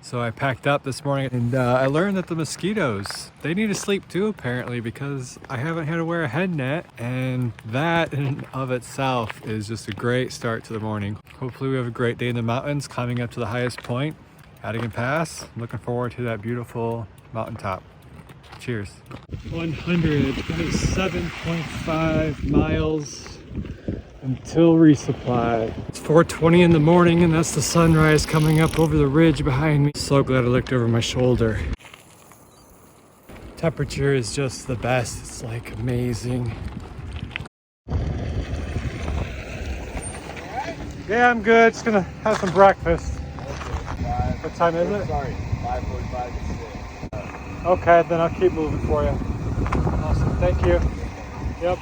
So I packed up this morning and I learned that the mosquitoes, they need to sleep too apparently, because I haven't had to wear a head net, and that in and of itself is just a great start to the morning. Hopefully we have a great day in the mountains, climbing up to the highest point, Adigan Pass. I'm looking forward to that beautiful mountaintop. Cheers. 127.5 miles until resupply. It's 4:20 in the morning and that's the sunrise coming up over the ridge behind me. So glad I looked over my shoulder. Temperature is just the best. It's like amazing. Yeah, I'm good. Just gonna have some breakfast. What time is it? Sorry, 5:45 to 6. Okay, then I'll keep moving for you. Awesome, thank you. Yep.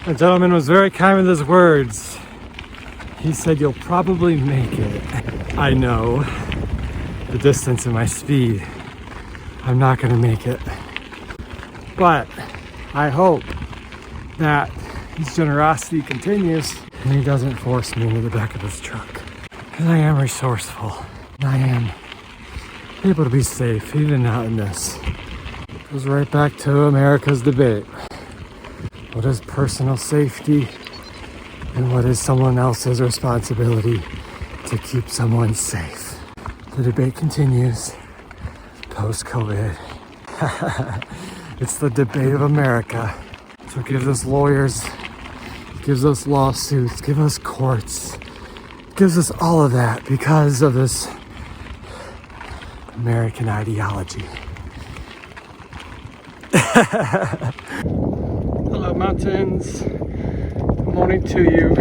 The gentleman was very kind with his words. He said, "You'll probably make it." I know the distance and my speed. I'm not gonna make it. But I hope that his generosity continues and he doesn't force me into the back of his truck. Because I am resourceful. And I am able to be safe, even out in this. Goes right back to America's debate. What is personal safety and what is someone else's responsibility to keep someone safe? The debate continues post-COVID. It's the debate of America. So give us lawyers, gives us lawsuits, give us courts, gives us all of that because of this American ideology. Hello mountains, good morning to you.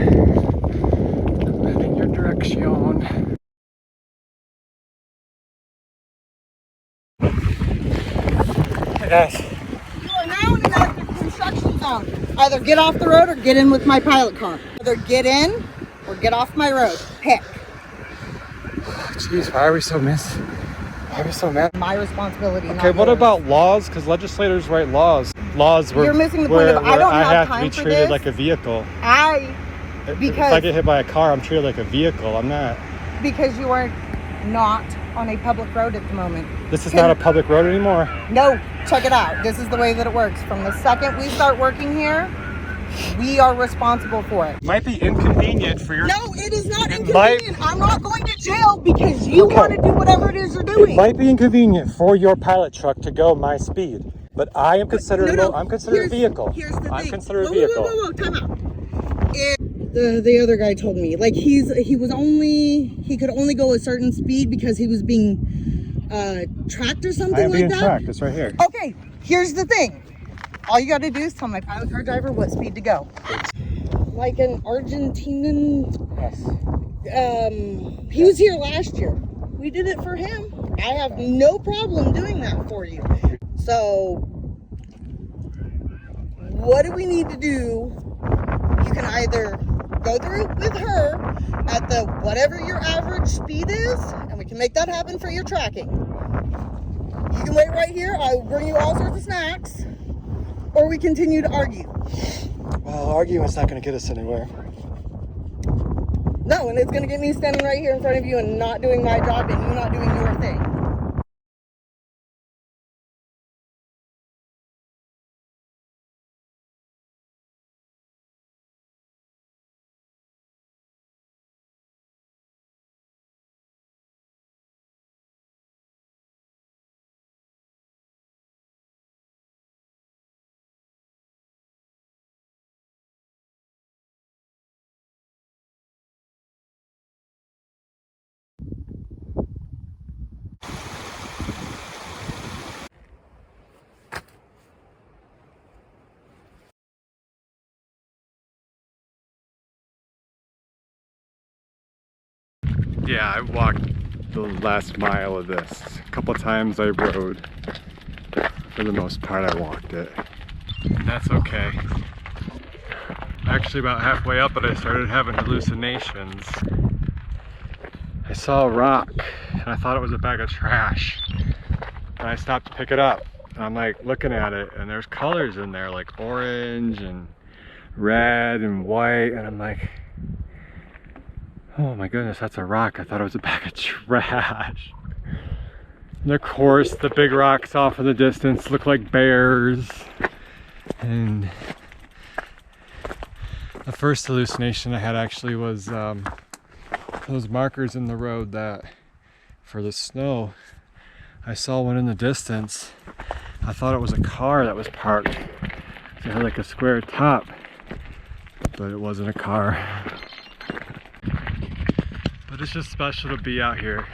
I'm heading your direction. Hey guys. You are now in an active construction zone. Either get off the road or get in with my pilot car. Either get in or get off my road. Pick. Jeez, why are we so mad? My responsibility. Okay, what about laws? Because legislators write laws. Laws where you're missing the point of I don't have time to be for treated this. like a vehicle. Because if I get hit by a car, I'm treated like a vehicle. I'm not. Because you are not on a public road at the moment. This is not a public road anymore. No, check it out. This is the way that it works. From the second we start working here, we are responsible for it. Might be inconvenient for your... No, it is not inconvenient. I'm not going to jail because you want to do whatever it is you're doing. It might be inconvenient for your pilot truck to go my speed, but I am considered I'm considered a vehicle. Here's the thing. I'm considered a vehicle. Whoa, time out. The other guy told me, like he could only go a certain speed because he was being tracked or something like that. I am being tracked. It's right here. Okay, here's the thing. All you got to do is tell my pilot car driver what speed to go. Like an Argentinian. Yes. He was here last year. We did it for him. I have no problem doing that for you. So, what do we need to do? You can either go through with her at the whatever your average speed is, and we can make that happen for your tracking. You can wait right here. I will bring you all sorts of snacks. Or we continue to argue. Well, arguing's not going to get us anywhere. No, and it's going to get me standing right here in front of you and not doing my job and you not doing your thing. Yeah, I walked the last mile of this. A couple times I rode. For the most part, I walked it. And that's okay. Actually, about halfway up it, I started having hallucinations. I saw a rock, and I thought it was a bag of trash. And I stopped to pick it up. And I'm like looking at it, and there's colors in there, like orange and red and white. And I'm like, Oh my goodness, that's a rock. I thought it was a bag of trash. And of course, the big rocks off in the distance look like bears. And the first hallucination I had actually was those markers in the road that for the snow. I saw one in the distance. I thought it was a car that was parked. It had like a square top, but it wasn't a car. But it's just special to be out here.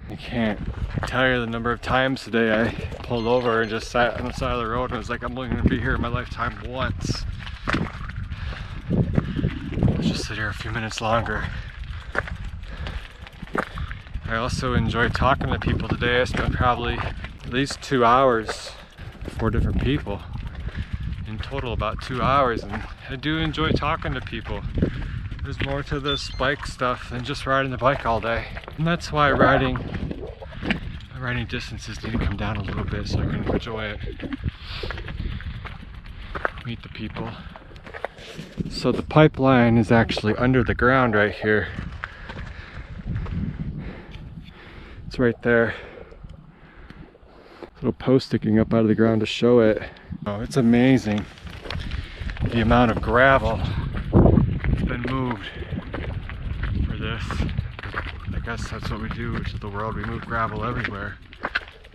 I can't tell you the number of times today I pulled over and just sat on the side of the road and was like, I'm only gonna be here in my lifetime once. Let's just sit here a few minutes longer. I also enjoyed talking to people today. I spent probably at least 2 hours, 4 different people. In total about 2 hours, and I do enjoy talking to people. There's more to this bike stuff than just riding the bike all day. And that's why riding distances need to come down a little bit so I can enjoy it. Meet the people. So the pipeline is actually under the ground right here. It's right there. Little post sticking up out of the ground to show it. Oh, it's amazing the amount of gravel that's been moved for this. I guess that's what we do to the world. We move gravel everywhere,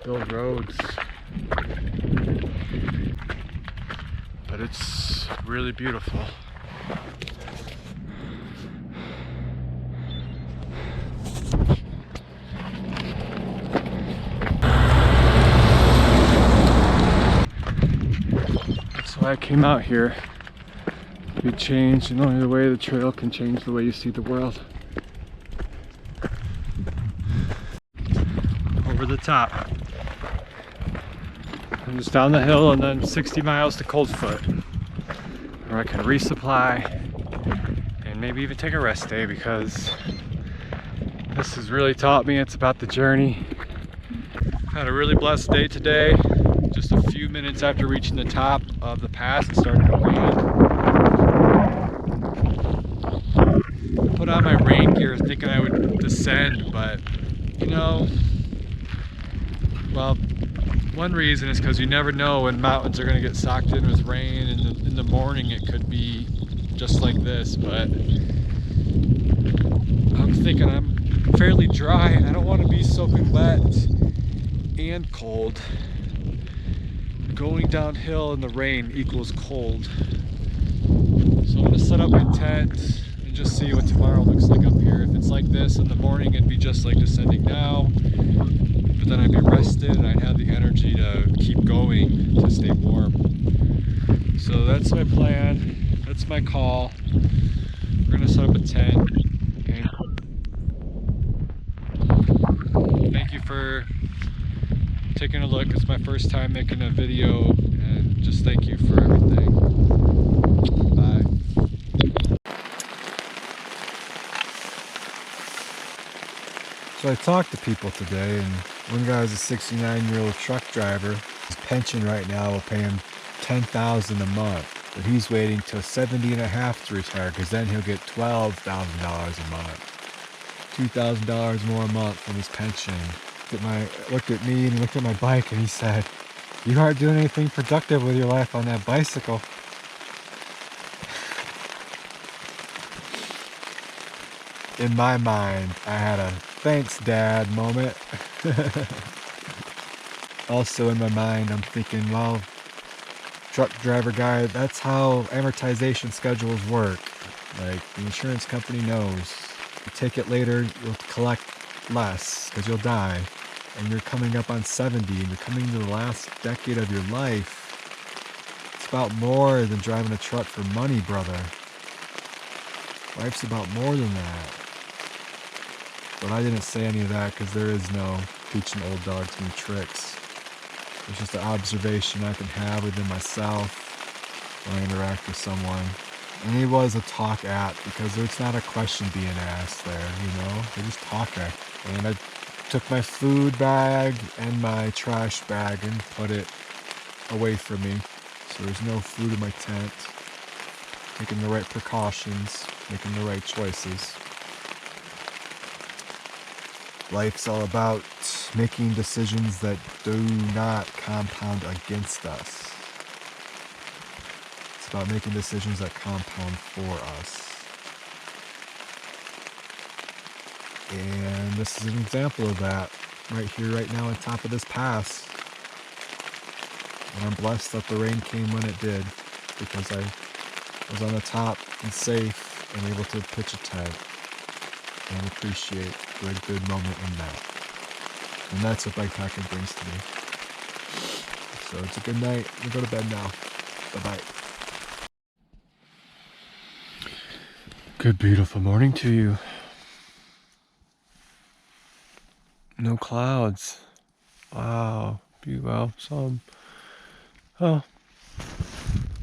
build roads. But it's really beautiful. I came out here to be changed, and only the way the trail can change the way you see the world. Over the top. And just down the hill and then 60 miles to Coldfoot, where I can resupply and maybe even take a rest day, because this has really taught me it's about the journey. Had a really blessed day today. Just a few minutes after reaching the top of the pass, it started to rain. Put on my rain gear thinking I would descend, but you know, well, one reason is because you never know when mountains are going to get socked in with rain, and in the morning it could be just like this, but I'm thinking I'm fairly dry and I don't want to be soaking wet and cold. Going downhill in the rain equals cold. So I'm gonna set up my tent and just see what tomorrow looks like up here. If it's like this in the morning, it'd be just like descending now, but then I'd be rested and I'd have the energy to keep going to stay warm. So that's my plan, that's my call. We're gonna set up a tent, and thank you for taking a look. It's my first time making a video, and just thank you for everything. Bye. So I talked to people today, and one guy is a 69-year-old truck driver. His pension right now will pay him $10,000 a month, but he's waiting till 70 and a half to retire, because then he'll get $12,000 a month. $2,000 more a month from his pension. Looked at me and he looked at my bike and he said, "You aren't doing anything productive with your life on that bicycle." In my mind, I had a "thanks, Dad" moment. Also in my mind, I'm thinking, well, truck driver guy, that's how amortization schedules work. Like, the insurance company knows. You take it later, you'll collect less because you'll die, and you're coming up on 70 and you're coming to the last decade of your life. It's about more than driving a truck for money, brother. Life's about more than that. But I didn't say any of that because there is no teaching old dogs new tricks. It's just an observation I can have within myself when I interact with someone. And it was a talk at, because there's not a question being asked there, you know? They just talk at. And I took my food bag and my trash bag and put it away from me. So there's no food in my tent. taking the right precautions, making the right choices. Life's all about making decisions that do not compound against us. It's about making decisions that compound for us. And this is an example of that right here, right now, on top of this pass. And I'm blessed that the rain came when it did, because I was on the top and safe and able to pitch a tent and appreciate the good moment in that. And that's what bikepacking brings to me. So it's a good night. I'm gonna go to bed now. Bye-bye. Good, beautiful morning to you. No clouds. Wow. Well,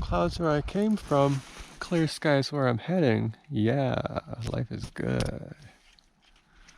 clouds where I came from. Clear skies where I'm heading. Yeah, life is good.